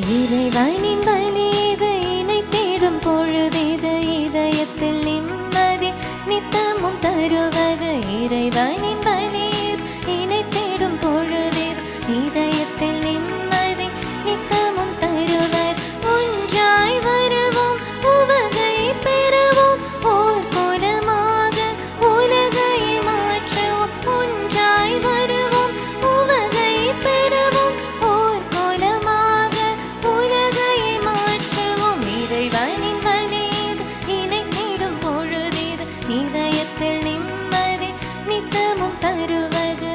இறைவனின் பலிது இணை தேடும் பொழுதிது இதயத்தில் நிம்மதி நித்தமும் தருவது. இறைவனின் பலிது இணை தேடும் பொழுதிது இதயத்தில் நிம்மதி நித்தமும் தருவது. ஒன்றாய் வருவோம் உவகை பெறுவோம் ஓர் கோலமாக உலகை மாற்றுவோம். ஒன்றாய் வருவோம் உவகை பெறுவோம் ஓர் கோலமாக உலகை மாற்றுவோம். இறைவனின் பலிது இணை தேடும் பொழுதிது இதயத்தில் நிம்மதி நித்தமும் தருவது.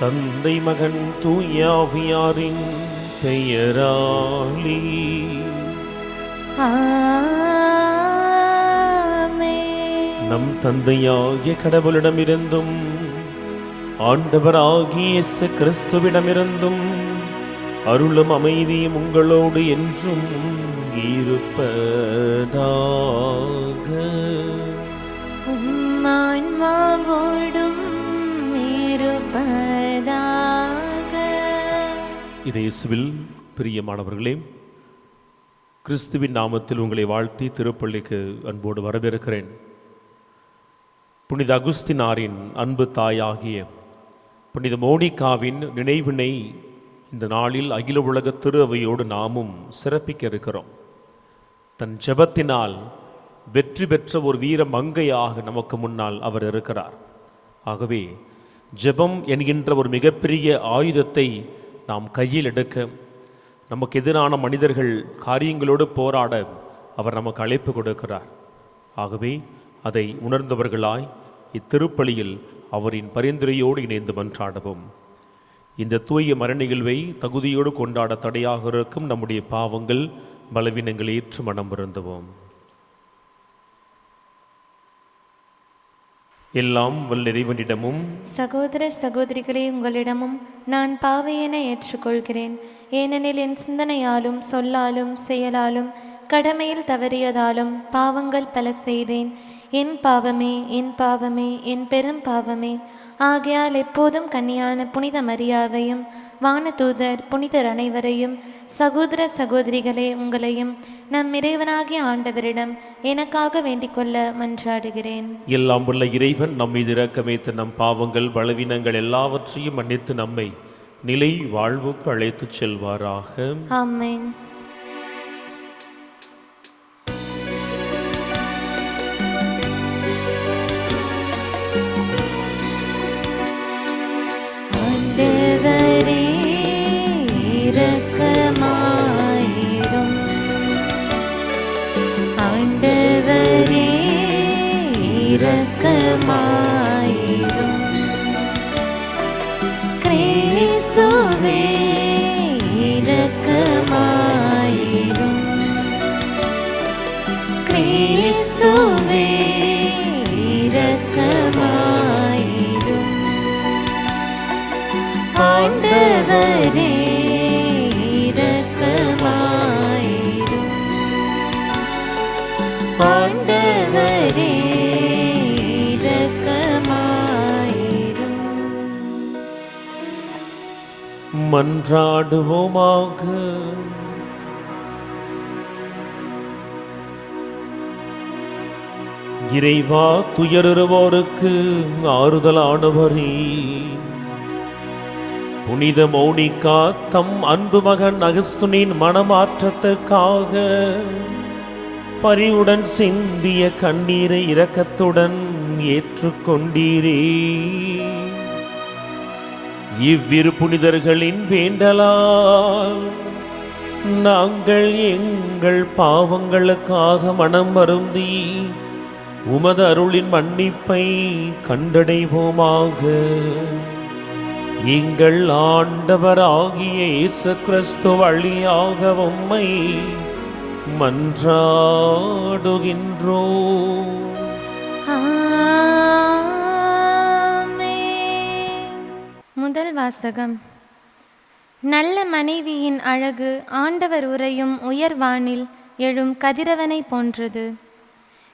தந்தை மகன் தூயாவியாரின் பெயராலே ஆமென். நம் தந்தையாகிய கடவுளிடமிருந்தும் ஆண்டவராகிய இயேசு கிறிஸ்துவிடமிருந்தும் அருளும் அமைதியும் உங்களோடு என்றும் இருப்பதாக. உம் ஆன்மாவோடும் இருப்பதாக. இயேசுவில் பிரியமானவர்களே, கிறிஸ்துவின் நாமத்தில் உங்களை வாழ்த்தி திருப்பள்ளிக்கு அன்போடு வரவேற்கிறேன். புனித அகுஸ்தினாரின் அன்பு தாயாகிய புனித மோனிகாவின் நினைவினை இந்த நாளில் அகில உலக திரு அவையோடு நாமும் சிறப்பிக்க இருக்கிறோம். தன் ஜெபத்தினால் வெற்றி பெற்ற ஒரு வீர மங்கையாக நமக்கு முன்னால் அவர் இருக்கிறார். ஆகவே ஜெபம் என்கின்ற ஒரு மிகப்பெரிய ஆயுதத்தை நாம் கையில் எடுக்க, நமக்கு எதிரான மனிதர்கள் காரியங்களோடு போராட அவர் நமக்கு அழைப்பு கொடுக்கிறார். ஆகவே அதை உணர்ந்தவர்களாய் இத்திருப்பலியில் அவரின் பரிந்துரையோடு இணைந்து மன்றாடவும். இந்த தூய மர நிகழ்வை தகுதியோடு கொண்டாட தடையாக இருக்கும் நம்முடைய பாவங்கள் பலவீனங்களை ஏற்று மனம் வருந்துவோம். எல்லாம் வல்ல இறைவனிடமும் சகோதர சகோதரிகளே, உங்களிடமும் நான் பாவையென ஏற்றுக்கொள்கிறேன். ஏனெனில் என் சிந்தனையாலும் சொல்லாலும் செயலாலும் கடமையில் தவறியதாலும் பாவங்கள் பல செய்தேன். என் பாவமே, என் பாவமே, என் பெரும் பாவமே. ஆகையால் எப்போதும் கன்னியான புனித மரியாவையும் வானதூதர் புனிதர் அனைவரையும் சகோதர சகோதரிகளே உங்களையும் நம் இறைவனாகிய ஆண்டவரிடம் எனக்காக வேண்டிக் கொள்ள மன்றாடுகிறேன். எல்லாம் உள்ள இறைவன் நம் மீது இரக்கமைத்து நம் பாவங்கள் பலவீனங்கள் எல்லாவற்றையும் மன்னித்து நம்மை நிலை வாழ்வுக்கு அழைத்துச் செல்வாராக. ஆமென். ஆண்டவரே இரக்கமாயிரும். ஆண்டவரே இரக்கமாயிரும். கிறிஸ்துவே இரக்கமாயிரும். கிறிஸ்துவே இரக்கமாயிரும். ஆண்டவரே இரக்கமாயிரும். ஆண்டவரே இரக்கமாயிரும். மன்றாடுவோமாக. இறைவா, துயருவோருக்கு ஆறுதலானவரே, புனித மோனிகா தம் அன்பு மகன் அகஸ்துனின் மனமாற்றத்துக்காக பரிவுடன் சிந்திய கண்ணீரை இரக்கத்துடன் ஏற்றுக்கொண்டீரே. இவ்விரு புனிதர்களின் வேண்டலால் நாங்கள் எங்கள் பாவங்களுக்காக மனம் வருந்தி உமது அருளின் மன்னிப்பை கண்டடைவோமாக. எங்கள் ஆண்டவராகிய இயேசு கிறிஸ்து வழியாக உம்மை மன்றாடுகின்றோம். முதல் வாசகம். நல்ல மனைவியின் அழகு ஆண்டவர் உரையும் உயர்வானில் எழும் கதிரவனை போன்றது.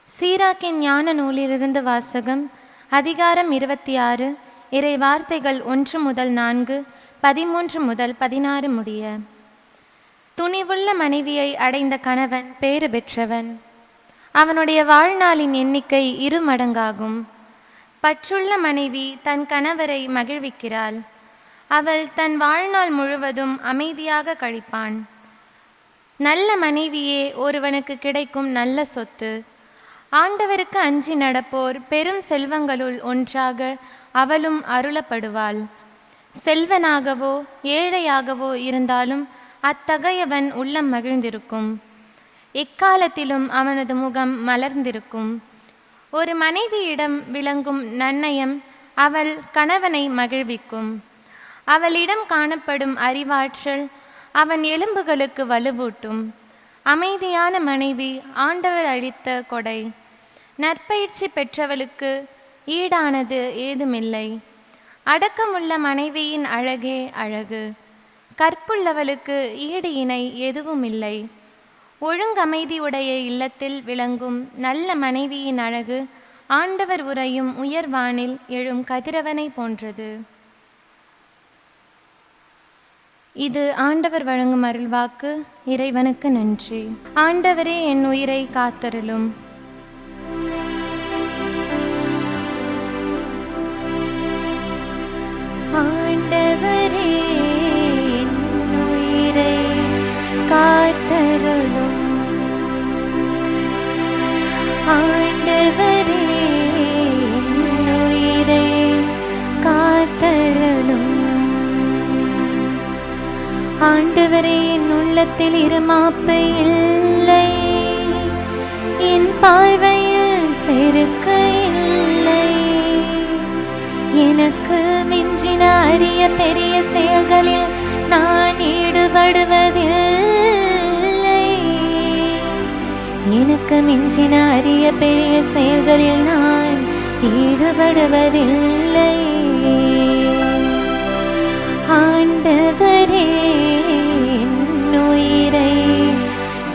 சீராக்கின் ஞான நூலிலிருந்து வாசகம். அதிகாரம் 26 இறை வார்த்தைகள் 1 முதல் 4, 13 முதல் 16 முடிய. துணிவுள்ள மனைவியை அடைந்த கணவன் பேறு பெற்றவன். அவனுடைய வாழ்நாளின் எண்ணிக்கை 2 மடங்காகும். பற்றுள்ள மனைவி தன் கணவரை மகிழ்விக்கிறாள். அவள் தன் வாழ்நாள் முழுவதும் அமைதியாக கழிப்பான். நல்ல மனைவியே ஒருவனுக்கு கிடைக்கும் நல்ல சொத்து. ஆண்டவருக்கு அஞ்சி நடப்போர் பெரும் செல்வங்களுள் ஒன்றாக அவளும் அருளப்படுவாள். செல்வனாகவோ ஏழையாகவோ இருந்தாலும் அத்தகையவன் உள்ளம் மகிழ்ந்திருக்கும். எக்காலத்திலும் அவனது முகம் மலர்ந்திருக்கும். ஒரு மனைவியிடம் விளங்கும் நன்னயம் அவள் கணவனை மகிழ்விக்கும். அவளிடம் காணப்படும் அறிவாற்றல் அவன் எலும்புகளுக்கு வலுவூட்டும். அமைதியான மனைவி ஆண்டவர் அளித்த கொடை. நற்பயிற்சி பெற்றவளுக்கு ஈடானது ஏதுமில்லை. அடக்கமுள்ள மனைவியின் அழகே அழகு. கற்புள்ளவளுக்கு ஈடு இணை எதுவுமில்லை. ஒழுங்கமைதியுடைய இல்லத்தில் விளங்கும் நல்ல மனைவியின் அழகு ஆண்டவர் உறையும் உயர்வானில் எழும் கதிரவனை போன்றது. இது ஆண்டவர் வழங்கும் அருள்வாக்கு. இறைவனுக்கு நன்றி. ஆண்டவரே, என் உயிரை காத்தருளும். ஆண்டவரே, என் உயிரை காத்தருளும். ஆண்டவரே, என் உயிரை காத்தருளும். ஆண்டவரே, என் உள்ளத்தில் இருமாப்பு இல்லை. என் பார்வையில் செருக்கு இல்லை. எனக்கு மிஞ்சின அரிய பெரிய செயல்களில் நான் ஈடுபடுவதில்லை. எனக்கு மிஞ்சின அரிய பெரிய செயல்களில் நான் ஈடுபடுவதில்லை. ஆண்டவரே, என் உயிரை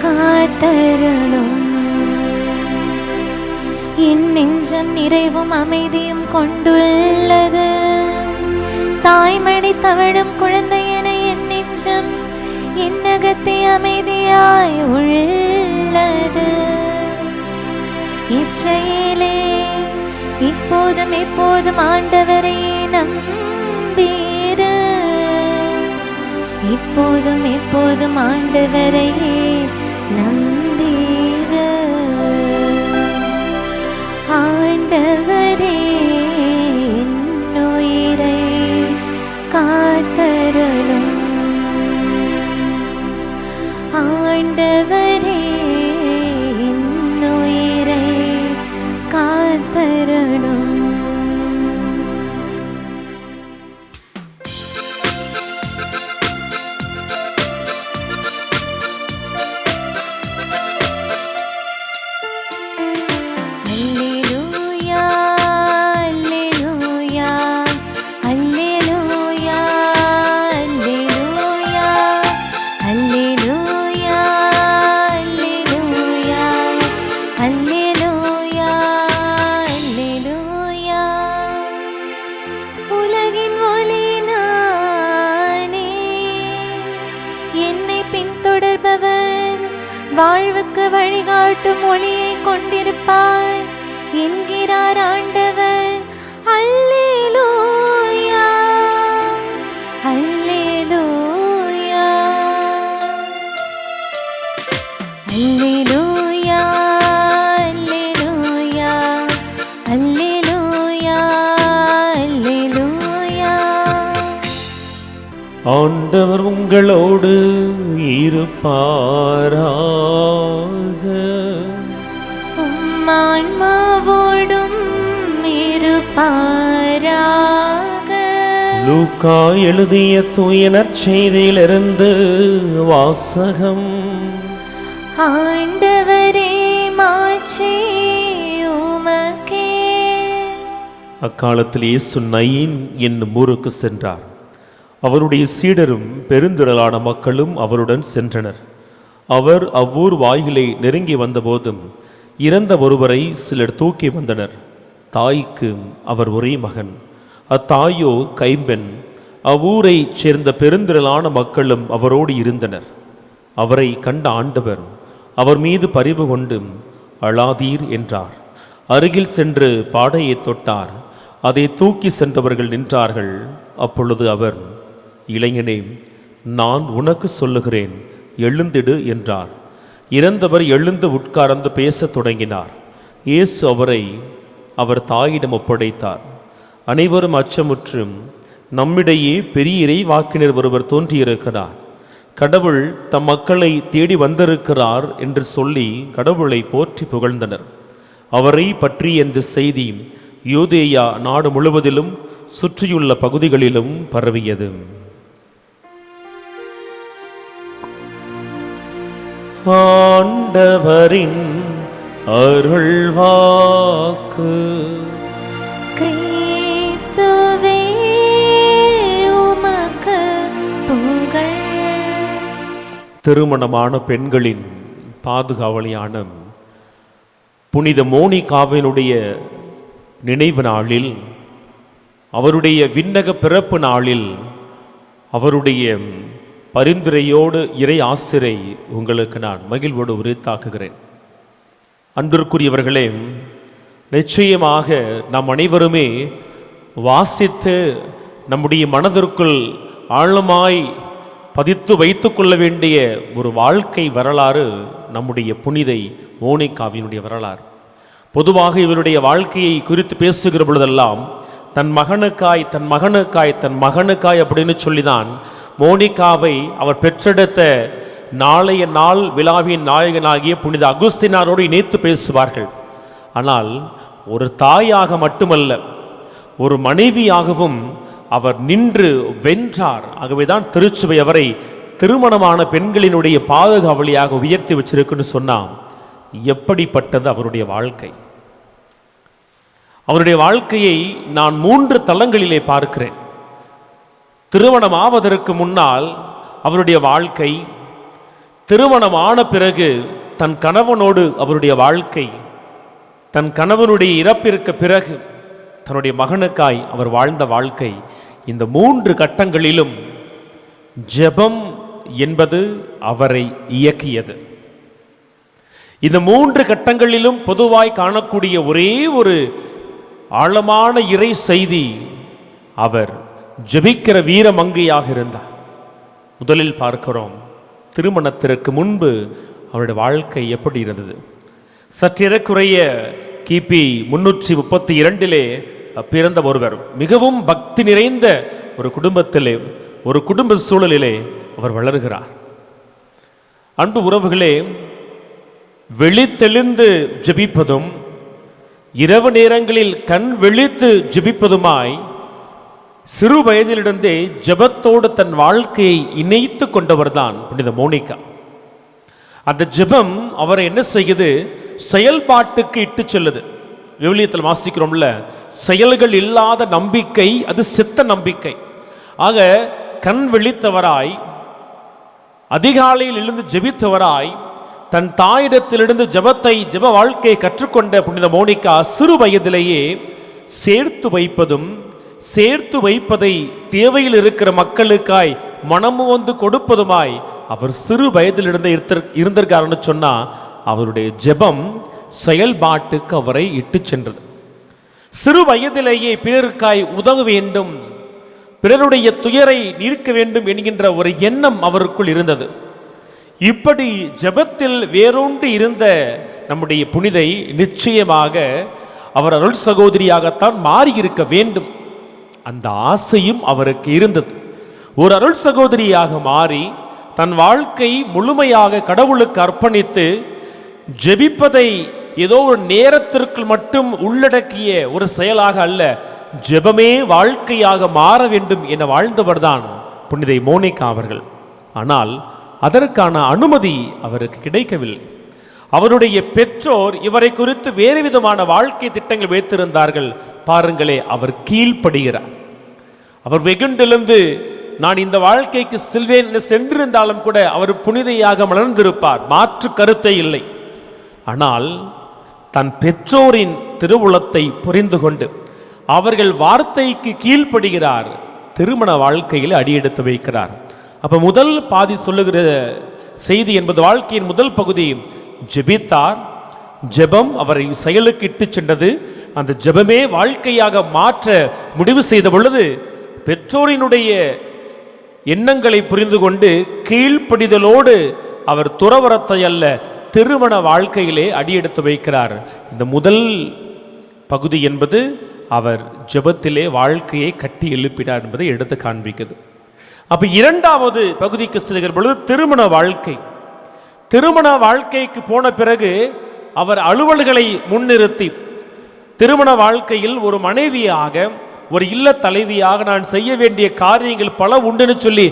காத்தருளும். என் நெஞ்சம் நிறைவும் அமைதியும் கொண்டுள்ளது. தாய்மடி தவழும் குழந்தையென என் நெஞ்சம் என்னகத்தே அமைதியாய் உள்ளது. இஸ்ரவேலே, இப்போதும் எப்போதும் ஆண்டவரை நம்பீரு. இப்போதும் எப்போதும் ஆண்டவரையே நம்பீரு. ஆண்டவரே, என் உயிரை காத்தருளும். ஆண்டவரே, என் உயிரை காத்தருளும். வாழ்வுக்கு வழிகாட்டும் ஒளியை கொண்டிருப்பார் என்கிறார் ஆண்டவர். அல்லேலூயா, அல்லேலூயா, அல்லேலூயா, அல்லேலூயா, அல்லேலூயா, அல்லேலூயா. ஆண்டவர் உங்களோடு இருப்பாராக. ஆன்மாவோடும் இருப்பாராக. லூக்கா எழுதிய தூய நற்செய்தியிலிருந்து வாசகம். ஆண்டவரே, மாட்சி உமக்கே. அக்காலத்தில் இயேசு நயீன் என்னும் ஊருக்கு சென்றார். அவருடைய சீடரும் பெருந்திரளான மக்களும் அவருடன் சென்றனர். அவர் அவ்வூர் வாயிலை நெருங்கி வந்தபோதும் இறந்த ஒருவரை சிலர் தூக்கி வந்தனர். தாய்க்கு அவர் ஒரே மகன். அத்தாயோ கைம்பெண். அவ்வூரைச் சேர்ந்த பெருந்திரளான மக்களும் அவரோடு இருந்தனர். அவரை கண்ட ஆண்டவர் அவர் மீது பரிவு கொண்டு, அழாதீர் என்றார். அருகில் சென்று பாடையை தொட்டார். அதை தூக்கி சென்றவர்கள் நின்றார்கள். அப்பொழுது அவர், இளைஞனே, நான் உனக்கு சொல்லுகிறேன், எழுந்திடு என்றார். இறந்தவர் எழுந்து உட்கார்ந்து பேசத் தொடங்கினார். இயேசு அவரை அவர் தாயிடம் ஒப்படைத்தார். அனைவரும் அச்சமுற்று, நம்மிடையே பெரிய இறைவாக்கினர் ஒருவர் தோன்றியிருக்கிறார், கடவுள் தம் மக்களை தேடி வந்திருக்கிறார் என்று சொல்லி கடவுளை போற்றி புகழ்ந்தனர். அவரை பற்றி இந்த செய்தி யூதேயா நாடு முழுவதிலும் சுற்றியுள்ள பகுதிகளிலும் பரவியது. ஆண்டவரின் அருள்வாக்கு. கிறிஸ்துவே உமக்கு புகழ். திருமணமான பெண்களின் பாதுகாவலியான புனித மோனிகாவினுடைய நினைவு நாளில், அவருடைய விண்ணக பிறப்பு நாளில், அவருடைய பரிந்துரையோடு இறை ஆசிரை உங்களுக்கு நான் மகிழ்வோடு உரித்தாக்குகிறேன். அன்பிற்குரியவர்களே, நிச்சயமாக நாம் அனைவருமே வாசித்து நம்முடைய மனதிற்குள் ஆழமாய் பதித்து வைத்து கொள்ள வேண்டிய ஒரு வாழ்க்கை வரலாறு நம்முடைய புனிதை மோனிகாவினுடைய வரலாறு. பொதுவாக இவருடைய வாழ்க்கையை குறித்து பேசுகிற பொழுதெல்லாம் தன் மகனுக்காய் தன் மகனுக்காய் தன் மகனுக்காய் அப்படின்னு சொல்லிதான் மோனிகாவை அவர் பெற்றெடுத்த நாளைய நாள் விழாவின் நாயகனாகிய புனித அகுஸ்தினாரோடு இணைத்து பேசுவார்கள். ஆனால் ஒரு தாயாக மட்டுமல்ல, ஒரு மனைவியாகவும் அவர் நின்று வென்றார். ஆகவேதான் திருச்சபை அவரை திருமணமான பெண்களினுடைய பாதுகாவலியாக உயர்த்தி வச்சிருக்குன்னு சொன்னான். எப்படிப்பட்டது அவருடைய வாழ்க்கை! அவருடைய வாழ்க்கையை நான் 3 தளங்களிலே பார்க்கிறேன். திருமணம் ஆவதற்கு முன்னால் அவருடைய வாழ்க்கை, திருமணமான பிறகு தன் கணவனோடு அவருடைய வாழ்க்கை, தன் கணவனுடைய இறப்பிற்கு பிறகு தன்னுடைய மகனுக்காய் அவர் வாழ்ந்த வாழ்க்கை. இந்த 3 கட்டங்களிலும் ஜெபம் என்பது அவரை இயக்கியது. இந்த 3 கட்டங்களிலும் பொதுவாய் காணக்கூடிய ஒரே ஒரு ஆழமான இறை செய்தி, அவர் ஜெபிக்கிற வீரமங்கையாக இருந்தார். முதலில் பார்க்கிறோம், திருமணத்திற்கு முன்பு அவருடைய வாழ்க்கை எப்படி இருந்தது. சற்றேறக்குறைய கிபி 332 பிறந்த ஒருவர், மிகவும் பக்தி நிறைந்த ஒரு குடும்பத்திலே, ஒரு குடும்ப சூழலிலே அவர் வளர்கிறார். அன்பு உறவுகளே, விழித்தெழுந்து ஜெபிப்பதும் இரவு நேரங்களில் கண் விழித்து ஜெபிப்பதுமாய் சிறு வயதிலிருந்தே ஜெபத்தோடு தன் வாழ்க்கையை இணைத்து கொண்டவர்தான் புனித மோனிகா. அந்த ஜெபம் அவரை என்ன செய்யுது? செயல்பாட்டுக்கு இட்டு செல்லுது. விவிலியத்தில் வாசிக்கிறோம்ல, செயல்கள் இல்லாத நம்பிக்கை அது செத்த நம்பிக்கை. ஆக கண் விழித்தவராய், அதிகாலையில் எழுந்து ஜெபித்தவராய், தன் தாயிடத்திலிருந்து ஜெபத்தை ஜெப வாழ்க்கையை கற்றுக்கொண்ட புனித மோனிகா சிறு வயதிலேயே சேர்த்து வைப்பதும், சேர்த்து வைப்பதை தேவையில் இருக்கிற மக்களுக்காய் மனமு வந்து கொடுப்பதுமாய் அவர் சிறு வயதிலிருந்து இருந்திருக்காருன்னு சொன்னா, அவருடைய ஜெபம் செயல்பாட்டுக்கு அவரை இட்டு சென்றது. சிறு வயதிலேயே பிறருக்காய் உதவ வேண்டும், பிறருடைய துயரை நீர்க்க வேண்டும் என்கின்ற ஒரு எண்ணம் அவருக்குள் இருந்தது. இப்படி ஜெபத்தில் வேரூன்றி இருந்த நம்முடைய புனிதை நிச்சயமாக அவர் அருள் சகோதரியாகத்தான் மாறியிருக்க வேண்டும். அந்த ஆசையும் அவருக்கு இருந்தது. ஒரு அருள் சகோதரியாக மாறி தன் வாழ்க்கை முழுமையாக கடவுளுக்கு அர்ப்பணித்து ஜெபிப்பதை ஏதோ ஒரு நேரத்திற்கு மட்டும் உள்ளடக்கிய ஒரு செயலாக அல்ல, ஜெபமே வாழ்க்கையாக மாற வேண்டும் என வாழ்ந்தவர்தான் புனிதை மோனிகா அவர்கள். ஆனால் அதற்கான அனுமதி அவருக்கு கிடைக்கவில்லை. அவருடைய பெற்றோர் இவரை குறித்து வேறு விதமான வாழ்க்கை திட்டங்கள் வைத்திருந்தார்கள். பாருங்களே, அவர் கீழ்ப்படுகிறார். அவர் வெகுண்டெழுந்து நான் இந்த வாழ்க்கைக்கு செல்வேன் என்று சென்றிருந்தாலும் கூட அவர் புனிதையாக மலர்ந்திருப்பார், மாற்று கருத்தை இல்லை. ஆனால் தன் பெற்றோரின் திருவுளத்தை புரிந்து கொண்டு அவர்கள் வார்த்தைக்கு கீழ்ப்படுகிறார், திருமண வாழ்க்கையில் அடியெடுத்து வைக்கிறார். அப்ப முதல் பாதி சொல்லுகிற செய்தி என்பது வாழ்க்கையின் முதல் பகுதி ஜெபித்தார். ஜெபம் அவரை செயலுக்கு இட்டு சென்றது. அந்த ஜெபமே வாழ்க்கையாக மாற்ற முடிவு செய்த பொழுது பெற்றோரினுடைய எண்ணங்களை புரிந்து கொண்டு கீழ்ப்படிதலோடு அவர் துறவரத்தை அல்ல, திருமண வாழ்க்கையிலே அடியெடுத்து வைக்கிறார். இந்த முதல் பகுதி என்பது அவர் ஜெபத்திலே வாழ்க்கையை கட்டி எழுப்பினார் என்பதை எடுத்து காண்பிக்குது. அப்ப இரண்டாவது பகுதிக்கு செல்கிற பொழுது திருமண வாழ்க்கை. திருமண வாழ்க்கைக்கு போன பிறகு அவர் அலுவல்களை முன்னிறுத்தி திருமண வாழ்க்கையில் ஒரு மனைவியாக, ஒரு இல்ல தலைவியாக நான் செய்ய வேண்டிய காரியங்கள் பல உண்டுன்னு சொல்லி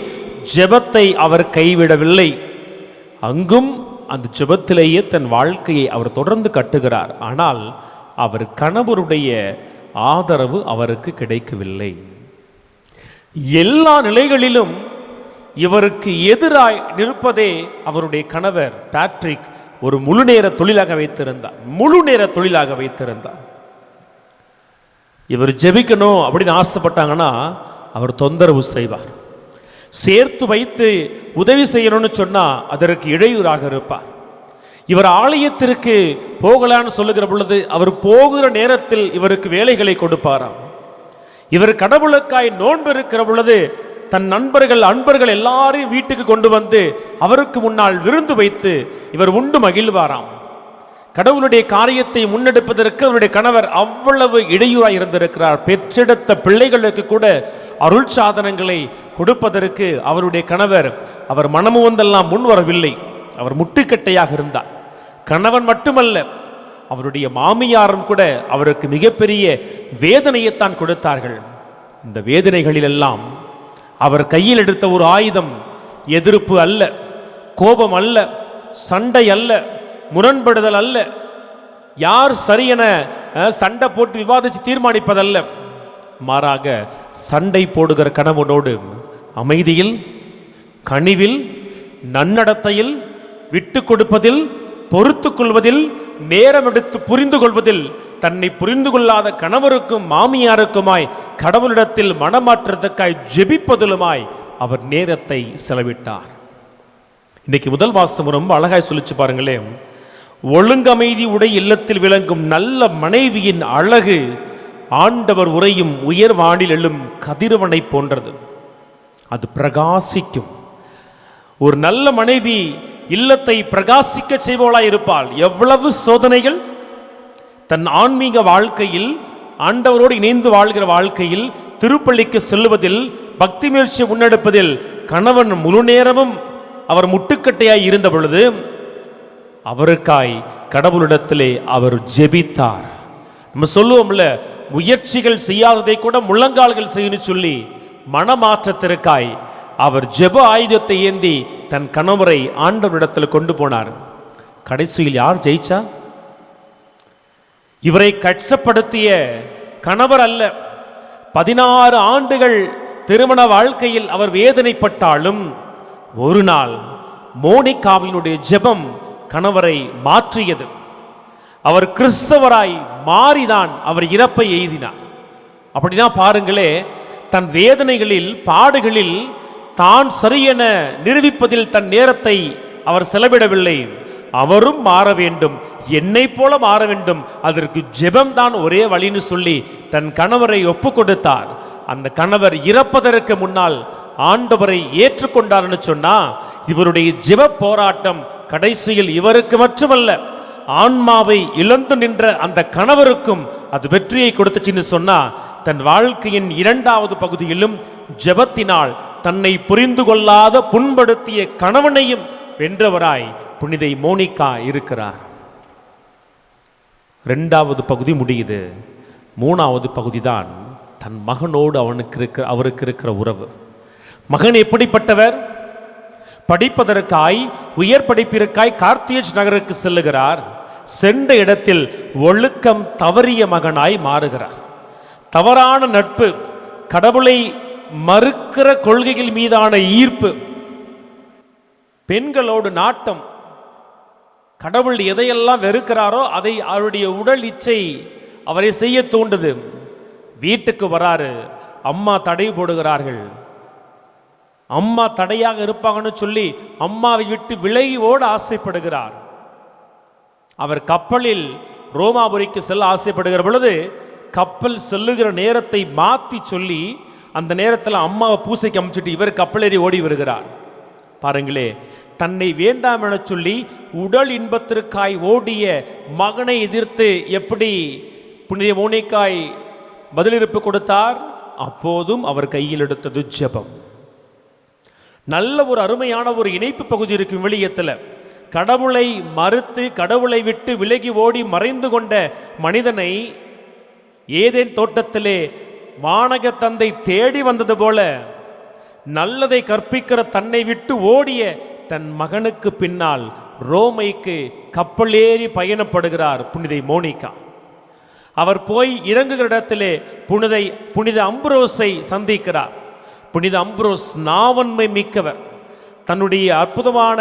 ஜெபத்தை அவர் கைவிடவில்லை. அங்கும் அந்த ஜெபத்திலேயே தன் வாழ்க்கையை அவர் தொடர்ந்து கட்டுகிறார். ஆனால் அவர் கணவருடைய ஆதரவு அவருக்கு கிடைக்கவில்லை. எல்லா நிலைகளிலும் இவருக்கு எதிராய் நிற்பதே அவருடைய கணவர் பேட்ரிக் ஒரு முழு நேர தொழிலாக வைத்திருந்தார். இவர் ஜெபிக்கணும் அப்படின்னு ஆசைப்பட்டாங்கன்னா அவர் தொந்தரவு செய்வார். சேர்த்து வைத்து உதவி செய்யணும்னு சொன்னா அதற்கு இடையூறாக இருப்பார். இவர் ஆலயத்திற்கு போகலான்னு சொல்லுகிற பொழுது அவர் போகிற நேரத்தில் இவருக்கு வேலைகளை கொடுப்பாராம். இவர் கடவுளுக்காய் நோன்பு இருக்கிற பொழுது தன் அன்பர்கள் எல்லாரையும் வீட்டுக்கு கொண்டு வந்து அவருக்கு முன்னால் விருந்து வைத்து இவர் உண்டு மகிழ்வாராம். கடவுளுடைய காரியத்தை முன்னெடுப்பதற்கு அவருடைய கணவர் அவ்வளவு இடையூறாய் இருந்திருக்கிறார். பெற்றெடுத்த பிள்ளைகளுக்கு கூட அருள் சாதனங்களை கொடுப்பதற்கு அவருடைய கணவர் அவர் மனமு வந்தெல்லாம் முன் வரவில்லை. அவர் முட்டுக்கட்டையாக இருந்தார். கணவன் மட்டுமல்ல, அவருடைய மாமியாரும் கூட அவருக்கு மிகப்பெரிய வேதனையைத்தான் கொடுத்தார்கள். இந்த வேதனைகளிலெல்லாம் அவர் கையில் எடுத்த ஒரு ஆயுதம் எதிர்ப்பு அல்ல, கோபம் அல்ல, சண்டை அல்ல, முரண்படுதல் அல்ல, யார் சரியென சண்டை போட்டு விவாதித்து தீர்மானிப்பதல்ல. மாறாக சண்டை போடுகிற கணவனோடு அமைதியில், கனிவில், நன்னடத்தையில், விட்டு கொடுப்பதில், பொறுத்து கொள்வதில், நேரம் எடுத்து புரிந்து கொள்வதில் தன்னை புரிந்து கொள்ளாத கணவருக்கும் மாமியாருக்குமாய் கடவுளிடத்தில் மனமாற்றத்துக்காய் ஜெபிப்பதிலுமாய் அவர் நேரத்தை செலவிட்டார். இன்னைக்கு முதல் வாசகம் ரொம்ப அழகாய் சொல்லிச்சு பாருங்களேன். ஒழுங்கமைதி உடைய இல்லத்தில் விளங்கும் நல்ல மனைவியின் அழகு ஆண்டவர் உரையும் உயர் வானில் எழும் கதிரவனை போன்றது. அது பிரகாசிக்கும். ஒரு நல்ல மனைவி இல்லத்தை பிரகாசிக்க செய்பவளாய் இருப்பாள். எவ்வளவு சோதனைகள் தன் ஆன்மீக வாழ்க்கையில், ஆண்டவரோடு இணைந்து வாழ்கிற வாழ்க்கையில், திருப்பள்ளிக்கு செல்லுவதில், பக்தி முயற்சியை முன்னெடுப்பதில் கணவன் முழு நேரமும் அவர் முட்டுக்கட்டையாய் இருந்த பொழுது அவருக்காய் கடவுளிடத்திலே அவர் ஜெபித்தார். நம்ம சொல்லுவோம்ல, முயற்சிகள் செய்யாததை கூட முழங்கால்கள் செய்யணும் சொல்லி மனமாற்றத்திற்காய் அவர் ஜெப ஆயுதத்தை ஏந்தி தன் கணவரை ஆண்டவரிடத்தில் கொண்டு போனார். கடைசியில் யார் ஜெயிச்சா? இவரை கஷ்டப்படுத்திய கணவர் அல்ல. 16 ஆண்டுகள் திருமண வாழ்க்கையில் அவர் வேதனைப்பட்டாலும் ஒரு நாள் மோனிகாவினுடைய ஜெபம் கணவரை மாற்றியது. அவர் கிறிஸ்தவராய் மாறிதான் அவர் இறப்பை எய்தினார். அப்படின்னா பாருங்களே, தன் வேதனைகளில், பாடுகளில் தான் சரியென நிரூபிப்பதில் தன் நேரத்தை அவர் செலவிடவில்லை. அவரும் மாற வேண்டும், என்னை போல மாற வேண்டும், அதற்கு ஜெபம் தான் ஒரே வழின்னு சொல்லி தன் கணவரை ஒப்பு கொடுத்தார். அந்த கணவர் இறப்பதற்கு முன்னால் ஆண்டவரை ஏற்றுக்கொண்டார்னு சொன்னா இவருடைய ஜெப போராட்டம் கடைசியில் இவருக்கு மட்டுமல்ல, ஆன்மாவை இழந்து நின்ற அந்த கணவருக்கும் அது வெற்றியை கொடுத்துச்சுன்னு சொன்னா, தன் வாழ்க்கையின் இரண்டாவது பகுதியிலும் ஜெபத்தினால் தன்னை புரிந்து கொள்ளாத புண்படுத்திய கணவனையும் வென்றவராய் புனிதை மோனிகா இருக்கிறார். இரண்டாவது பகுதி முடியுது. மூணாவது பகுதி தான் தன் மகனோடு அவருக்கு இருக்கிற உறவு. மகன் எப்படிப்பட்டவர்? படிப்பதற்காய், உயர் படிப்பிற்காய் கார்த்தியேஜ் நகருக்கு செல்லுகிறார். சென்ற இடத்தில் ஒழுக்கம் தவறிய மகனாய் மாறுகிறார். தவறான நட்பு, கடவுளை மறுக்கிற கொள்கைகள் மீதான ஈர்ப்பு, பெண்களோடு நாட்டம், கடவுள் எதையெல்லாம் வெறுக்கிறாரோ அதை அவருடைய உடல் இச்சை அவரை செய்ய தூண்டுது. வீட்டுக்கு வராரு, அம்மா தடை போடுகிறார்கள். அம்மா தடையாக இருப்பாங்கன்னு சொல்லி அம்மாவை விட்டு விலகி ஓட ஆசைப்படுகிறார். அவர் கப்பலில் ரோமாபுரிக்கு செல்ல ஆசைப்படுகிற பொழுது கப்பல் செல்லுகிற நேரத்தை மாற்றி சொல்லி அந்த நேரத்தில் அம்மாவை பூசைக்கு அமைச்சிட்டு இவர் கப்பலேறி ஓடி வருகிறார். பாருங்களே, தன்னை வேண்டாம் என சொல்லி உடல் இன்பத்திற்காய் ஓடிய மகனை எதிர்த்து எப்படி புனித மோனிக்காய் பதிலிருப்பு கொடுத்தார்? அப்போதும் அவர் கையில் எடுத்தது ஜெபம். நல்ல ஒரு அருமையான ஒரு இணைப்பு பகுதி இருக்கும் விவிலியத்தில். கடவுளை மறுத்து கடவுளை விட்டு விலகி ஓடி மறைந்து கொண்ட மனிதனை ஏதேன் தோட்டத்திலே வானக தந்தை தேடி வந்தது போல நல்லதை கற்பிக்கிற தன்னை விட்டு ஓடிய தன் மகனுக்கு பின்னால் ரோமைக்கு கப்பலேறி பயணப்படுகிறார் புனித மோனிகா. அவர் போய் இறங்குகிற இடத்திலே புனித அம்புரோஸை சந்திக்கிறார். புனித அம்புரோஸ் நாவன்மை மிக்கவர். தன்னுடைய அற்புதமான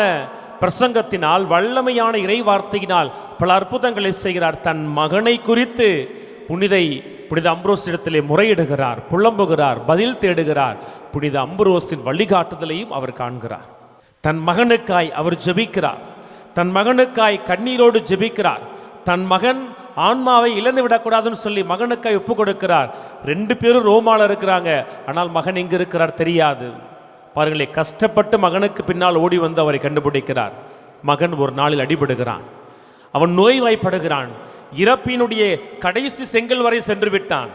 பிரசங்கத்தினால், வல்லமையான இறை வார்த்தையினால் பல அற்புதங்களை செய்கிறார். தன் மகனை குறித்து புனித அம்புரோஸ் இடத்திலே முறையிடுகிறார், புலம்புகிறார், பதில் தேடுகிறார். புனித அம்புரோஸின் வழிகாட்டுதலையும் அவர் காண்கிறார். தன் மகனுக்காய் அவர் ஜெபிக்கிறார். தன் மகனுக்காய் கண்ணீரோடு ஜெபிக்கிறார். தன் மகன் ஆன்மாவை இழந்து விடக்கூடாதுன்னு சொல்லி மகனுக்காய் ஒப்பு கொடுக்கிறார். 2 பேரும் ரோமால இருக்கிறாங்க, ஆனால் மகன் எங்க இருக்கிறார் தெரியாது. பாருங்களே, கஷ்டப்பட்டு மகனுக்கு பின்னால் ஓடி வந்து அவரை கண்டுபிடிக்கிறார். மகன் ஒரு நாளில் அடிபடுகிறான். அவன் நோய்வாய்ப்படுகிறான். இறப்பினுடைய கடைசி செங்கல் வரை சென்று விட்டான்.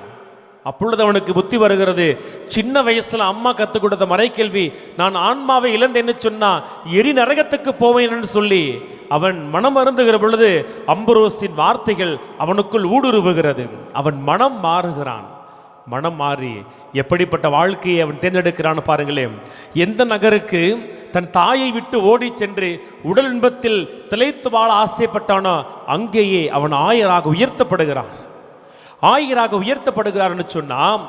அப்பொழுது அவனுக்கு புத்தி வருகிறது. சின்ன வயசுல அம்மா கற்றுக் கொடுத்த மறைக்கேள்வி, நான் ஆன்மாவை இழந்தேன்னு சொன்னா எரி நரகத்துக்கு போவேன் என்று சொல்லி அவன் மனம் அருந்துகிற பொழுது அம்புரோஸின் வார்த்தைகள் அவனுக்குள் ஊடுருவுகிறது. அவன் மனம் மாறுகிறான். மனம் மாறி எப்படிப்பட்ட வாழ்க்கையை அவன் தேர்ந்தெடுக்கிறான்னு பாருங்களேன். எந்த நகருக்கு தன் தாயை விட்டு ஓடி சென்று உடல் இன்பத்தில் திளைத்து வாழ ஆசைப்பட்டானோ அங்கேயே அவன் ஆயராக உயர்த்தப்படுகிறான். ஆயராக உயர்த்தப்படுகிறார்னு சொன்னால்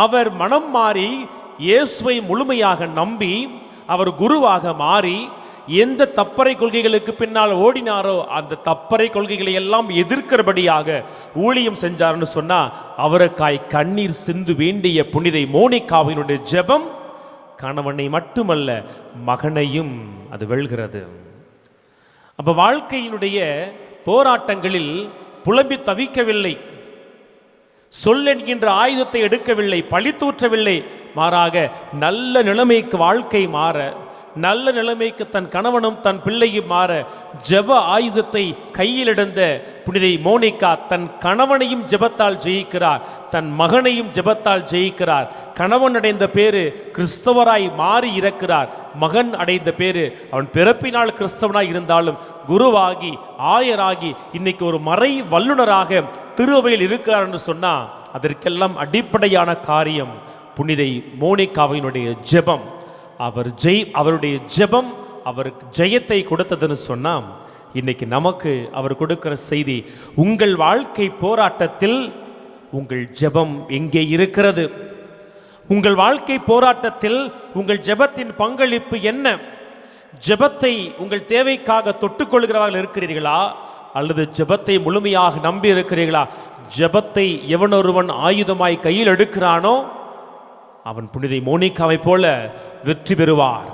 அவர் மனம் மாறி இயேசுவை முழுமையாக நம்பி அவர் குருவாக மாறி எந்த தப்பறை கொள்கைகளுக்கு பின்னால் ஓடினாரோ அந்த தப்பறை கொள்கைகளை எல்லாம் எதிர்க்கிறபடியாக ஊழியம் செஞ்சார்னு சொன்னா அவருக்காய் கண்ணீர் சிந்து வேண்டிய புனித மோனிகாவினுடைய ஜெபம் கணவனை மட்டுமல்ல மகனையும் அது வெல்கிறது. அப்ப வாழ்க்கையினுடைய போராட்டங்களில் புலம்பி தவிக்கவில்லை, சொல் என்கின்ற ஆயுதத்தை எடுக்கவில்லை, பழித்தூற்றவில்லை. மாறாக நல்ல நிலைமைக்கு வாழ்க்கை மாற, நல்ல நிலைமைக்கு தன் கணவனும் தன் பிள்ளையும் மாற ஜெப ஆயுதத்தை கையில் எடுத்த புனித மோனிகா தன் கணவனையும் ஜெபத்தால் ஜெயிக்கிறார், தன் மகனையும் ஜெபத்தால் ஜெயிக்கிறார். கணவன் அடைந்த பேரு கிறிஸ்தவராய் மாறி இறக்கிறார். மகன் அடைந்த பேரு அவன் பிறப்பினால் கிறிஸ்தவனாய் இருந்தாலும் குருவாகி ஆயராகி இன்னைக்கு ஒரு மறை வல்லுனராக திருவையில் இருக்கிறார் என்று சொன்னா அதற்கெல்லாம் அடிப்படையான காரியம் புனித மோனிகாவினுடைய ஜெபம். அவருடைய ஜெபம் அவருக்கு ஜெயத்தை கொடுத்ததுன்னு சொன்னா இன்னைக்கு நமக்கு அவர் கொடுக்கிற செய்தி, உங்கள் வாழ்க்கை போராட்டத்தில் உங்கள் ஜெபம் எங்கே இருக்கிறது? உங்கள் வாழ்க்கை போராட்டத்தில் உங்கள் ஜெபத்தின் பங்களிப்பு என்ன? ஜெபத்தை உங்கள் தேவைக்காக தொட்டுக்கொள்கிறவர்கள் இருக்கிறீர்களா அல்லது ஜெபத்தை முழுமையாக நம்பி இருக்கிறீர்களா? ஜெபத்தை எவனொருவன் ஆயுதமாய் கையில் எடுக்கிறானோ அவன் புனித மோனிகாவை போல வெற்றி பெறுவார்.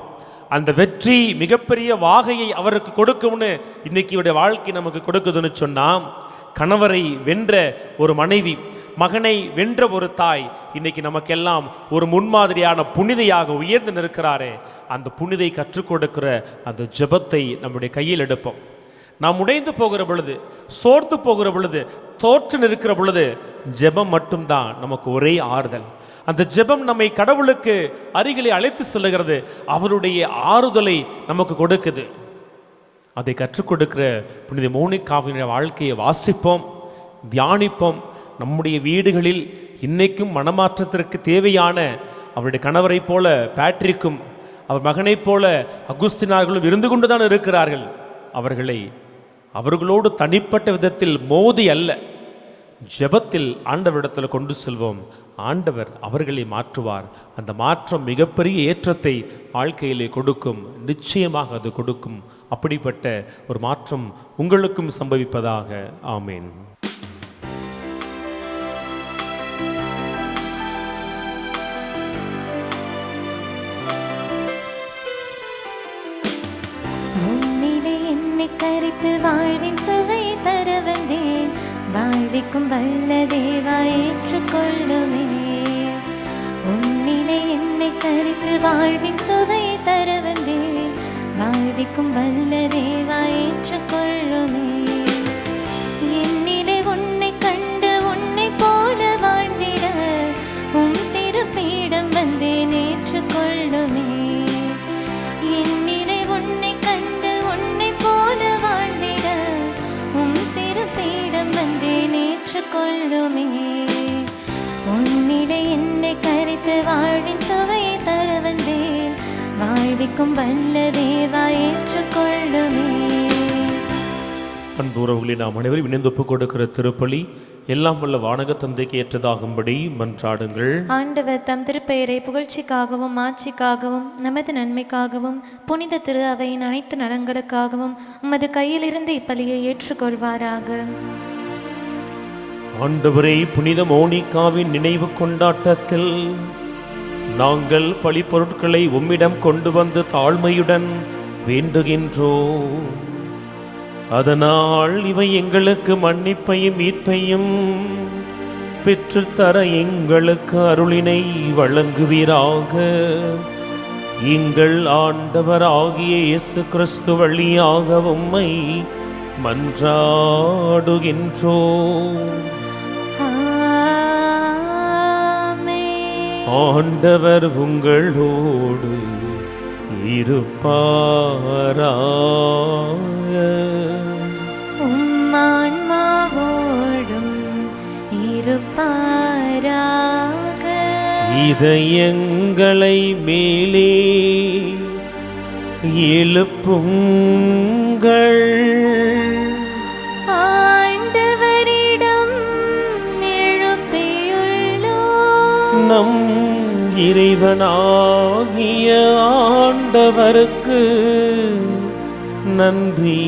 அந்த வெற்றி மிகப்பெரிய வாகையை அவருக்கு கொடுக்கும்னு இன்னைக்கு இவருடைய வாழ்க்கை நமக்கு கொடுக்குதுன்னு சொன்னா, கணவரை வென்ற ஒரு மனைவி, மகனை வென்ற ஒரு தாய் இன்னைக்கு நமக்கெல்லாம் ஒரு முன்மாதிரியான புனிதையாக உயர்ந்து நிற்கிறாரே, அந்த புனிதை கற்றுக் கொடுக்கிற அந்த ஜெபத்தை நம்முடைய கையில் எடுப்போம். நாம் உடைந்து போகிற பொழுது, சோர்ந்து போகிற பொழுது, தோற்று நிற்கிற பொழுது ஜெபம் மட்டும்தான் நமக்கு ஒரே ஆறுதல். அந்த ஜெபம் நம்மை கடவுளுக்கு அருகிலே அழைத்து செல்லுகிறது, அவருடைய ஆறுதலை நமக்கு கொடுக்குது. அதை கற்றுக் கொடுக்கிற புனித மோனிகாவினுடைய வாழ்க்கையை வாசிப்போம், தியானிப்போம். நம்முடைய வீடுகளில் இன்னைக்கும் மனமாற்றத்திற்கு தேவையான அவருடைய கணவரை போல பேட்ரிக்கும் அவர் மகனைப் போல அகுஸ்தினார்களும் இருந்து கொண்டுதான் இருக்கிறார்கள். அவர்களோடு தனிப்பட்ட விதத்தில் மோதி அல்ல, ஜெபத்தில் ஆண்டவரிடத்தில் கொண்டு செல்வோம். ஆண்டவர் அவர்களை மாற்றுவார். அந்த மாற்றம் மிகப்பெரிய ஏற்றத்தை வாழ்க்கையிலே கொடுக்கும், நிச்சயமாக அது கொடுக்கும். அப்படிப்பட்ட ஒரு மாற்றம் உங்களுக்கும் சம்பவிப்பதாக. ஆமேன். கரித்து வாழ்வின் சுவை தர வந்தேன். வாழ்விக்கும் வல்ல தேவா ஏற்றுக்கொள்ளுமே. உன்னிலே என்னை கரித்து வாழ்வின் சுவை தர வந்தேன். வாழ்விக்கும் வல்ல தேவா ஏற்றுக்கொள்ளுமே. என்னிலே உன்னை கண்டு உன்னை போல வாழ்ந்திட உன் திருப்பீடம் வந்தேன் ஏற்றுக்கொள்ளுமே. என்னிலே உன்னை கண்டு உன்னை போல வாழ்ந்திட உன் திருப்பீடம் வந்தேன் ஏற்றுக்கொள்ளுமே. உன்னிலே என்னை கரித்து வாழ்வின் சுவையை தர வந்தேன். வாழ்விக்கும் வல்ல தேவா ஏற்றுக்கொள்ளுமே. அன்பு உறவுகளை நாம் அனைவரும் இணைந்து ஒப்புக் கொடுக்கிற திருப்பலி எல்லாம் வல்ல வானக தந்தைக்கு ஏற்றதாகும்படி மன்றாடுங்கள். ஆண்டவர் தம் திருப்பெயரை புகழ்ச்சிக்காகவும் ஆட்சிக்காகவும் நமது நன்மைக்காகவும் புனித திரு அவையின் அனைத்து நலன்களுக்காகவும் உமது கையிலிருந்து இப்பலியை ஏற்றுக்கொள்வாராக. ஆண்டவரே, புனித மோனிகாவின் நினைவு கொண்டாட்டத்தில் நாங்கள் பழிப்பொருட்களை உம்மிடம் கொண்டு வந்து தாழ்மையுடன் வேண்டுகின்றோம். அதனால் இவை எங்களுக்கு மன்னிப்பையும் மீட்பையும் பெற்றுத்தர எங்களுக்கு அருளினை வழங்குவீராக. எங்கள் ஆண்டவராகிய இயேசு கிறிஸ்து வழியாக உம்மை மன்றாடுகின்றோம். ஆண்டவர் உங்களோடு இருப்பாராக. உம்மான்மாவோடும் இருப்பாராக. இதயங்களை மேலே எழுப்புங்கள். நம் இறைவனாகிய ஆண்டவருக்கு நன்றி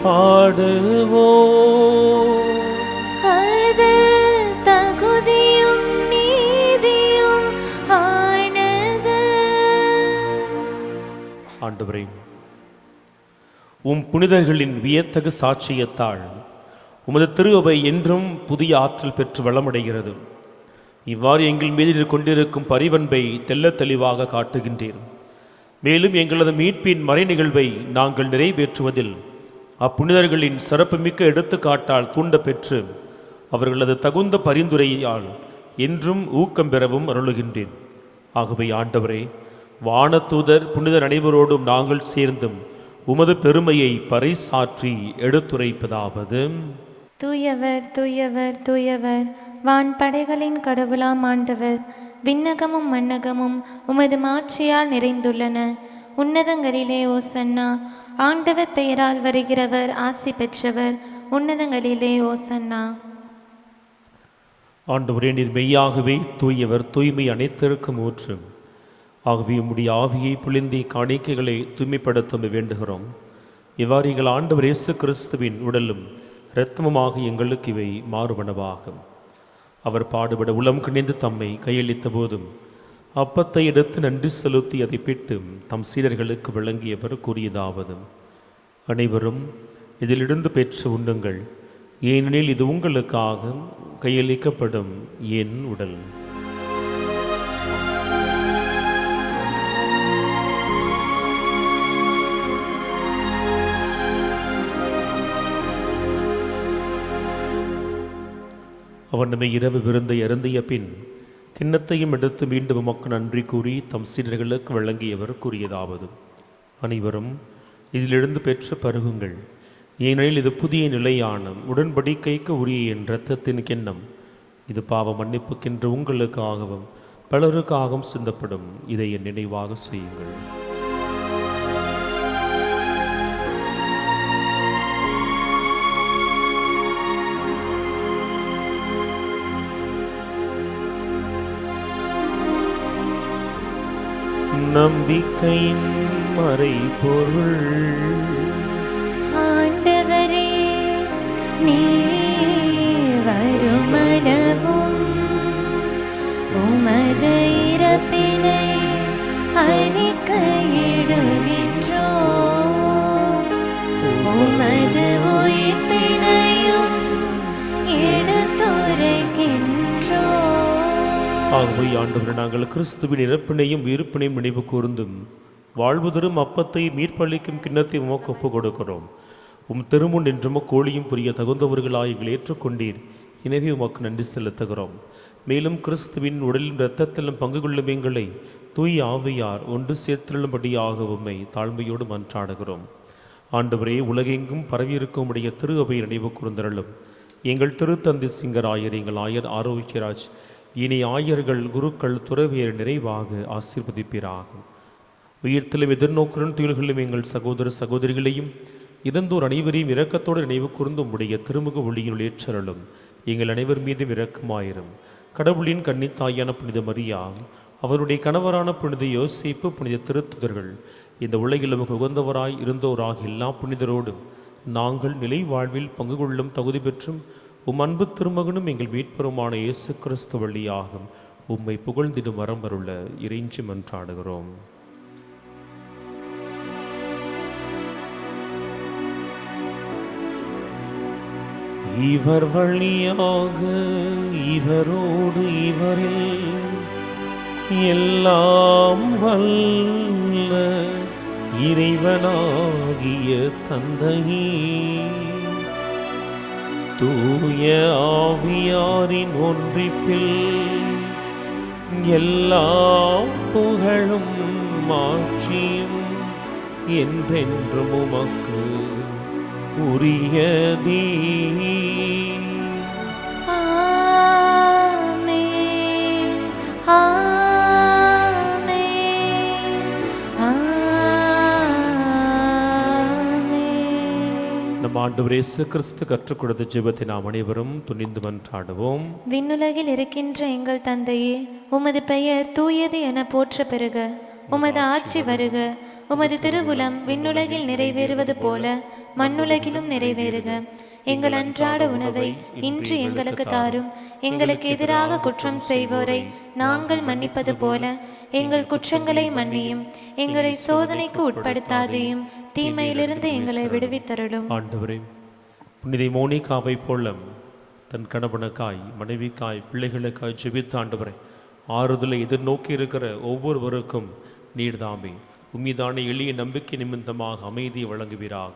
பாடுவோம். அது தகுதியும் நீதியும் ஆனது. ஆண்டவரே, உம் புனிதர்களின் வியத்தகு சாட்சியத்தால் உமது திரு அவை என்றும் புதிய ஆற்றல் பெற்று வளமடைகிறது. இவ்வாறு எங்கள் மீது கொண்டிருக்கும் பரிவன்பை தெள்ளத் தெளிவாக காட்டுகின்றேன். மேலும் எங்களது மீட்பின் மறை நிகழ்வை நாங்கள் நிறைவேற்றுவதில் அப்புனிதர்களின் சிறப்புமிக்க எடுத்துக்காட்டால் தூண்ட பெற்று அவர்களது தகுந்த பரிந்துரையால் என்றும் ஊக்கம் பெறவும் அருளுகின்றேன். ஆகவே ஆண்டவரே, வானதூதர் புனிதர் அனைவரோடும் நாங்கள் சேர்ந்தும் உமது பெருமையை பறைசாற்றி எடுத்துரைப்பதாவது: தூயவர் தூயவர் தூயவர், வான் படைகளின் கடவுளாம் ஆண்டவர். விண்ணகமும் மண்ணகமும் உமது மாட்சியால் நிறைந்துள்ளன. உன்னதங்களிலே ஓசன்னா. ஆண்டவர் பெயரால் வருகிறவர் ஆசி பெற்றவர். உன்னதங்களிலே ஓசன்னா. ஆண்டவரே, நீர் மெய்யாகவே தூயவர், தூய்மை அனைத்திற்கும் ஊற்று. ஆகவே உம்முடைய ஆவியை பொழிந்தி காணிக்கைகளை தூய்மைப்படுத்த வேண்டுகிறோம். இவ்வாறு எங்கள் ஆண்டவர் இயேசு கிறிஸ்துவின் உடலும் இரத்தமுமாக எங்களுக்கு இவை மாறுபனவாகும். அவர் பாடுபட உளம் கணிந்து தம்மை கையளித்த போதும் அப்பத்தை எடுத்து நன்றி செலுத்தி அதை பிட்டு தம் சீடர்களுக்கு வழங்கியவர் கூறியதாவது: அனைவரும் இதிலிருந்து பெற்று உண்ணுங்கள், ஏனெனில் இது உங்களுக்காக கையளிக்கப்படும் என் உடல். அவர் நம்மை இரவு விருந்தை அருந்திய பின் கிண்ணத்தையும் எடுத்து மீண்டும் உமக்கு நன்றி கூறி தம் சீடர்களுக்கு வழங்கியவர் கூறியதாவது: அனைவரும் இதிலிருந்து பெற்று பருகுங்கள், ஏனெனில் இது புதிய நிலையான உடன்படிக்கைக்கு உரிய என் இரத்தத்தின் கிண்ணம். இது பாவ மன்னிப்புக்கென்று உங்களுக்காகவும் பலருக்காகவும் சிந்தப்படும். இதை என் நினைவாக செய்யுங்கள். நம்பிக்கையின் மறைபொருள். ஆண்டவரே, நீர் வருமளவும் உமது இறப்பினை அறிக்கையிடுகின்றோம். உமது ஆகவே ஆண்டவரே, நாங்கள் கிறிஸ்துவின் இறப்பினையும் உயிர்ப்பினையும் நினைவு கூர்ந்தும் வாழ்வு தரும் அப்பத்தை மீட்பளிக்கும் கிண்ணத்தை உமக்கு ஒப்புக் கொடுக்கிறோம். உம் திருமுன் நின்றும் கோழியும் புரிய தகுந்தவர்களாய் எங்களை ஏற்றுக்கொண்டீர். எனவே உமக்கு நன்றி செலுத்துகிறோம். மேலும் கிறிஸ்துவின் உடலின் இரத்தத்திலும் பங்கு கொள்ளும் எங்களை தூய் ஆவியார் ஒன்று சேர்த்திருளும்படியாக உம்மை தாழ்மையோடு மன்றாடுகிறோம். ஆண்டவரே, உலகெங்கும் பரவியிருக்கும் உடைய திரு அவையை நினைவு கூர்ந்தருளும். எங்கள் திருத்தந்தை சிங்கராயர், எங்கள் ஆயர் ஆரோக்கியராஜ், இனி ஆயர்கள், குருக்கள், துறவியர் நிறைவாக ஆசீர்வதிப்பீராகும். உயிர்த்தலும் எதிர்நோக்குடன் துயில்களும் எங்கள் சகோதர சகோதரிகளையும் இறந்தோர் அனைவரையும் இரக்கத்தோடு நினைவு கூர்ந்து உம்முடைய திருமுக ஒளியினுள் ஏற்றருளும். எங்கள் அனைவர் மீதும் இரக்கமாயிரும். கடவுளின் கன்னித்தாயான புனித மரியா, அவருடைய கணவரான புனித யோசேப்பு, புனித திருத்துதர்கள், இந்த உலகில் நமக்கு உகந்தவராய் இருந்தோராக எல்லா புனிதரோடும் நாங்கள் நிலை வாழ்வில் பங்கு கொள்ளும் தகுதி பெற்றும் உம் அன்பு திருமகனும் எங்கள் மீட்பெருமான இயேசு கிறிஸ்து வழியாகும் உம்மை புகழ்ந்திடும் வரம் அருள இறைஞ்சி மன்றாடுகிறோம். இவர் வழியாக, இவரோடு, இவரில் எல்லாம் வல்ல இறைவனாகிய தந்தையே, தூய ஆவியாரின் ஒன்றிப்பில் எல்லா புகழும் மாட்சியும் என்றென்றும் உமக்கு உரியதே. ஆமென், ஆமென், ஆமென். நம் ஆண்டவர் இயேசு கிறிஸ்து கற்றுக் கொடுத்த ஜெபத்தை நாம் அனைவரும் துணிந்து மன்றாடுவோம். விண்ணுலகில் இருக்கின்ற எங்கள் தந்தையே, உமது பெயர் தூயது என போற்ற பெறுக. உமது ஆட்சி வருக. உமது திருவுளம் விண்ணுலகில் நிறைவேறுவது போல மண்ணுலகிலும் நிறைவேறுக. எங்கள் அன்றாட உணவை இன்று எங்களுக்கு தாரும். எங்களுக்கு எதிராக குற்றம் செய்வோரை நாங்கள் மன்னிப்பது போல எங்கள் குற்றங்களை மன்னியும். எங்களை சோதனைக்கு உட்படுத்தாதையும் தீமையிலிருந்து எங்களை விடுவித்தருளும். ஆண்டவரே, புனித மோனிகாவை போல தன் கணவனுக்காய், மனைவிக்காய், பிள்ளைகளுக்காய் ஜெபித்த ஆண்டவரே, ஆறுதலை எதிர்நோக்கி இருக்கிற ஒவ்வொருவருக்கும் நீர்தாமே உம்மிதான எளிய நம்பிக்கை நிமித்தமாக அமைதியை வழங்குவீராக.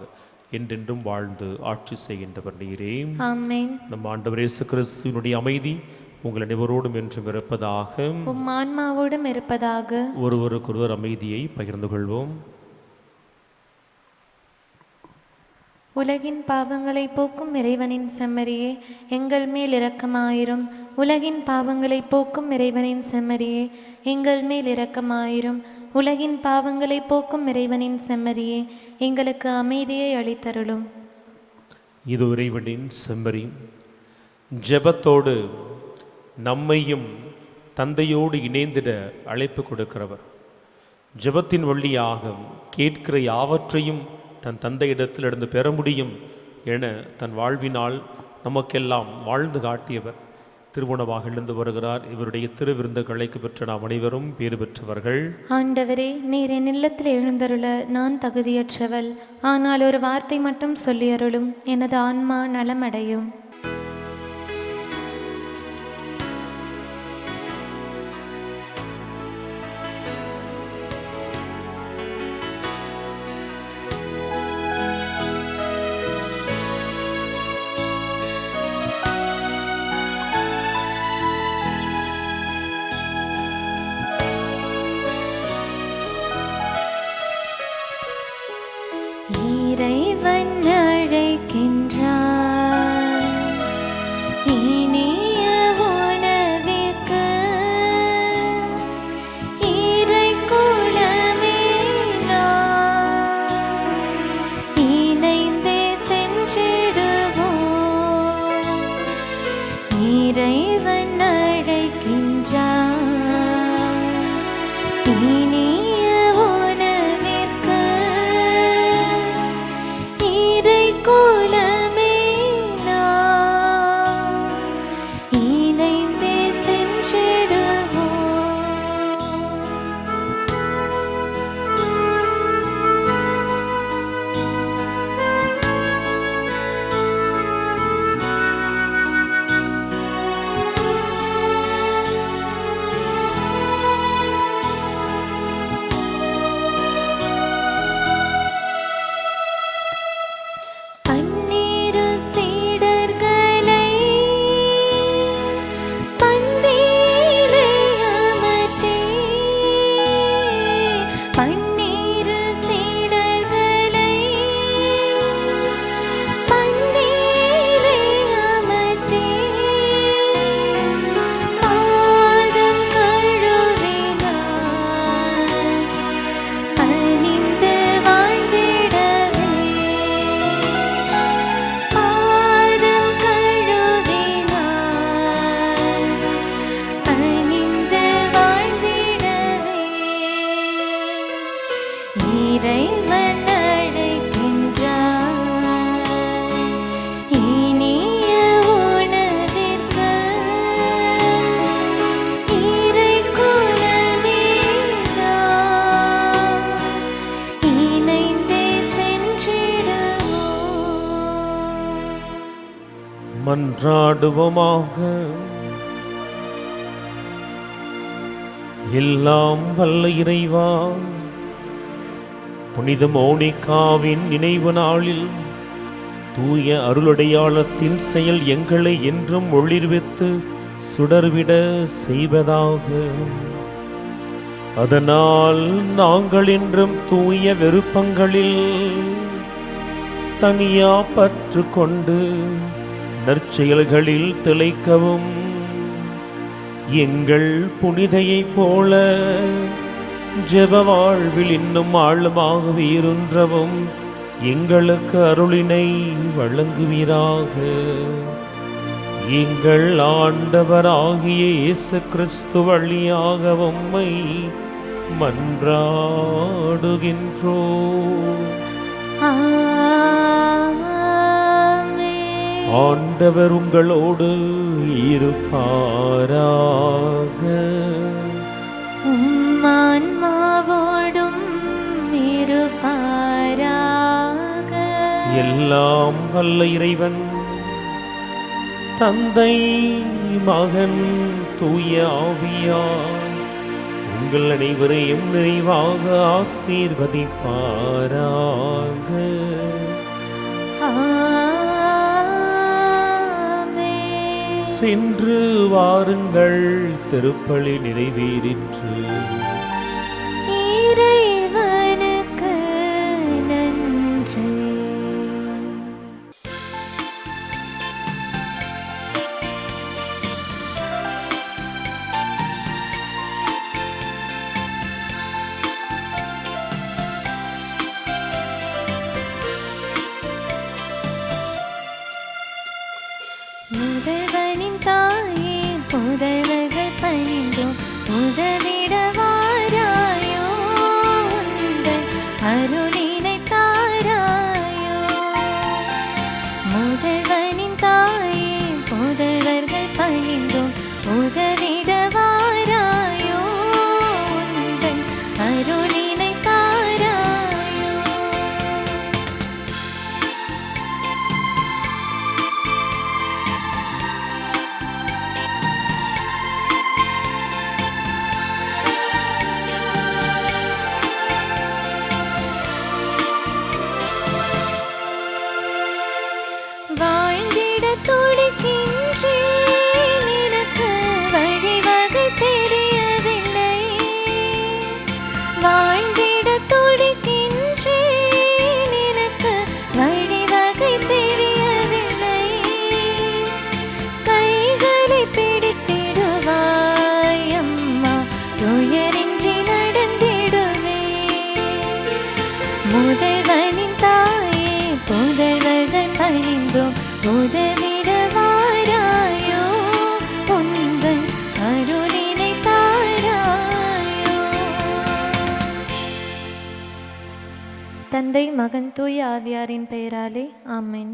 என்றென்றும் வாழ்ந்து ஆட்சி செய்கின்றவர் நீரே. ஆமென். நம் ஆண்டவர் இயேசு கிறிஸ்துவினுடைய அமைதி உங்கள் அனைவரோடும் என்றும் இருப்பதாக. உம் ஆன்மாவோடும் இருப்பதாக. ஒருவருக்கொருவர் அமைதியை பகிர்ந்து கொள்வோம். உலகின் பாவங்களை போக்கும் இறைவனின் செம்மறியே, எங்கள் மேல் இரக்கமாயிரும். உலகின் பாவங்களை போக்கும் இறைவனின் செம்மறியே, எங்கள் மேல் இரக்கமாயிரும். உலகின் பாவங்களை போக்கும் இறைவனின் செம்மறியே, எங்களுக்கு அமைதியை அளித்தருளும். இது இறைவனின் செம்மறி, ஜெபத்தோடு நம்மையும் தந்தையோடு இணைந்திட அழைப்பு கொடுக்கிறவர். ஜெபத்தின் வழியாக கேட்கிற யாவற்றையும் தன் தந்தையிடத்தில் இருந்து பெற முடியும் என தன் வாழ்வினால் நமக்கெல்லாம் வாழ்ந்து காட்டியவர். திருவுணவாக எழுந்து வருகிறார். இவருடைய திருவிருந்துகளுக்கு பெற்ற நாம் அனைவரும் பேறு பெற்றவர்கள். ஆண்டவரே, நீர் என் இல்லத்தில் எழுந்தருள நான் தகுதியற்றவள். ஆனால் ஒரு வார்த்தை மட்டும் சொல்லியருளும், எனது ஆன்மா நலமடையும். இறைவன் அழைக்கின்றார், இனிய உணவிற்கு இறைக்குலமே நாம் இணைந்தே சென்றிடுவோம். இறைவன் அழைக்கின்றார், இனிய குலமே நாம் இணைந்தே சென்றிடுவோம். மன்றாடுவோமாக. எல்லாம் வல்ல இறைவா, புனித மோனிகாவின் நினைவு நாளில் தூய அருளடையாளத்தின் செயல் எங்களை என்றும் ஒளிர்வித்து சுடர்விட செய்வதாக. அதனால் நாங்கள் என்றும் தூய விருப்பங்களில் தனியா பற்று கொண்டு நற்செயல்களில் திளைக்கவும், எங்கள் புனிதையைப் போல ஜெப வாழ்வில் இன்னும் ஆழமாக வேரூன்றவும் எங்களுக்கு அருளினை வழங்குவீராக. எங்கள் ஆண்டவராகிய இயேசு கிறிஸ்து வழியாக உம்மை மன்றாடுகின்றோம். ஆண்டவர் உங்களோடு இருப்பாராக. ஆன்மாவோடும் இருப்பாராக. எல்லாம் வல்ல இறைவன் தந்தை, மகன், தூய ஆவியார் உங்கள் அனைவரையும் நிறைவாக ஆசீர்வதிப்பாராக. சென்று வாருங்கள், திருப்பலி நிறைவேறிற்று. இறைவனுக்கு நன்றி. முதல்வனின் தாயே, புதல்வர்கள் பணிந்தோம் உதவிட வாராயோ, உந்தன் அருளினை தாராயோ. முதல்வனின் தாயே, புதல்வர்கள் பணிந்தோம் உதவிட வாராயோ, உந்தன் அருளினை தாராயோ. வாழ்ந்திட துடிக்கின்றேன், எனக்கு வழிவகை தெரியவில்லை. வாழ்ந்திட துடிக்கின்றேன், எனக்கு வழிவகை தெரியவில்லை. கைகளை பிடித்திடுவாய் அம்மா, துயரின்றி நடந்திடுவேன். முதல்வனின் தாயே, புதல்வர்கள் பணிந்தோம் உதவிட வாராயோ, உந்தன் அருளினை தாராயோ. தந்தை, மகன், தூய ஆவியாரின் பெயராலே ஆமென்.